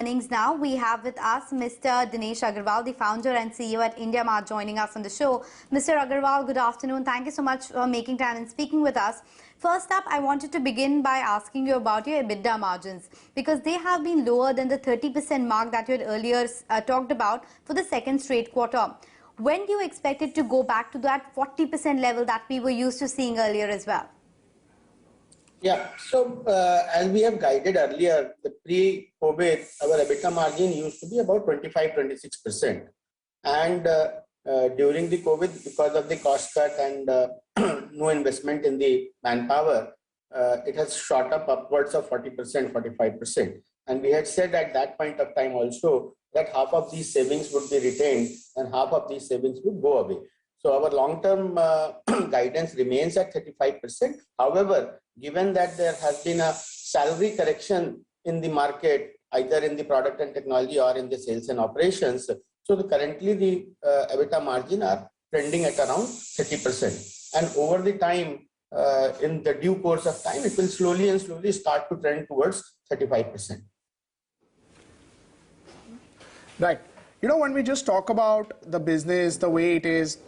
Earnings now. We have with us Mr. Dinesh Agarwal, the founder and CEO at IndiaMART, joining us on the show. Mr. Agarwal, good afternoon. Thank you so much for making time and speaking with us. First up, I wanted to begin by asking you about your EBITDA margins, because they have been lower than the 30% mark that you had earlier talked about for the second straight quarter. When do you expect it to go back to that 40% level that we were used to seeing earlier as well? Yeah, so as we have guided earlier, the pre-COVID, our EBITDA margin used to be about 25-26%. And during the COVID, because of the cost cut and no investment in the manpower, it has shot up upwards of 40%, 45%. And we had said at that point of time also that half of these savings would be retained and half of these savings would go away. So our long-term guidance remains at 35%. However, given that there has been a salary correction in the market, either in the product and technology or in the sales and operations, so currently the EBITDA margin are trending at around 30%. And over the time, in the due course of time, it will slowly and slowly start to trend towards 35%. Right. You know, when we just talk about the business, the way it is,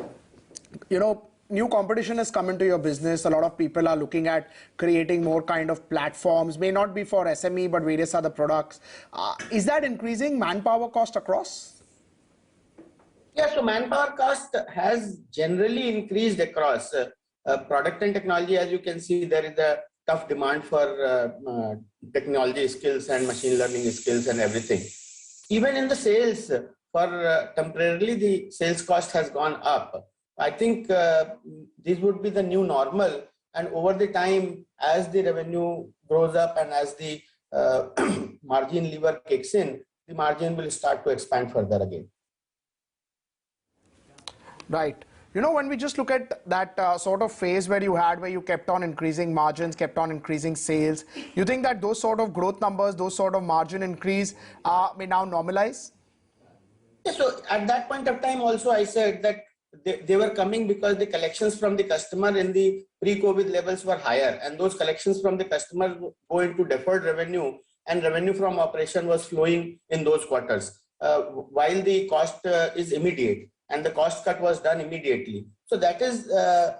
you know, new competition has come into your business. A lot of people are looking at creating more kind of platforms, may not be for SME, but various other products. Is that increasing manpower cost across? Yeah, so manpower cost has generally increased across product and technology. As you can see, there is a tough demand for technology skills and machine learning skills and everything. Even in the sales, for temporarily the sales cost has gone up. I think this would be the new normal, and over the time, as the revenue grows up and as the margin lever kicks in, the margin will start to expand further again. Right. You know, when we just look at that sort of phase where you kept on increasing margins, kept on increasing sales, you think that those sort of growth numbers, those sort of margin increase may now normalize? Yeah, so at that point of time also I said that they were coming because the collections from the customer in the pre-COVID levels were higher, and those collections from the customers go into deferred revenue, and revenue from operation was flowing in those quarters, while the cost is immediate and the cost cut was done immediately. So that is a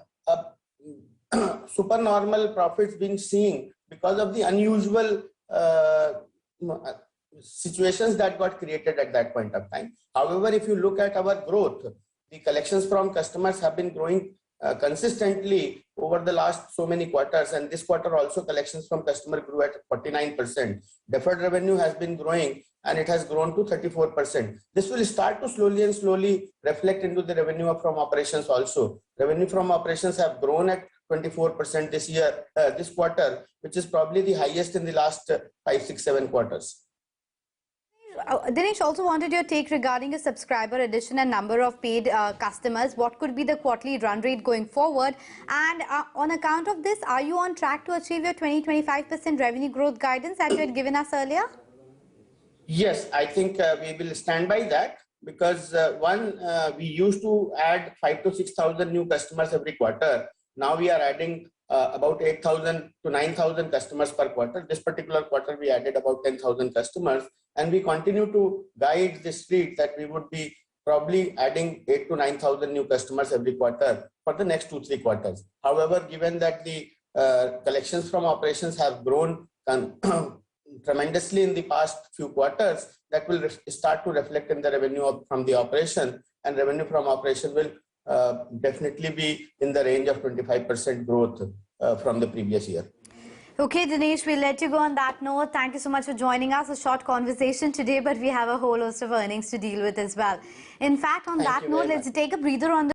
supernormal profits being seen because of the unusual situations that got created at that point of time. However, if you look at our growth, the collections from customers have been growing consistently over the last so many quarters, and this quarter also collections from customer grew at 49%. Deferred revenue has been growing and it has grown to 34%. This will start to slowly and slowly reflect into the revenue from operations also. Revenue from operations have grown at 24% this year, this quarter, which is probably the highest in the last 5, 6, 7 quarters. Dinesh, also wanted your take regarding your subscriber addition and number of paid customers. What could be the quarterly run rate going forward? And on account of this, are you on track to achieve your 20-25% revenue growth guidance that you had given us earlier? Yes, I think we will stand by that, because we used to add 5,000 to 6,000 new customers every quarter. Now we are adding about 8,000 to 9,000 customers per quarter. This particular quarter we added about 10,000 customers, and we continue to guide the street that we would be probably adding 8,000 to 9,000 new customers every quarter for the next 2-3 quarters. However, given that the collections from operations have grown tremendously in the past few quarters, that will start to reflect in the revenue from the operation, and revenue from operation will definitely be in the range of 25% growth from the previous year. Okay, Dinesh, we'll let you go on that note. Thank you so much for joining us. A short conversation today, but we have a whole host of earnings to deal with as well. In fact, on that note, let's take a breather on the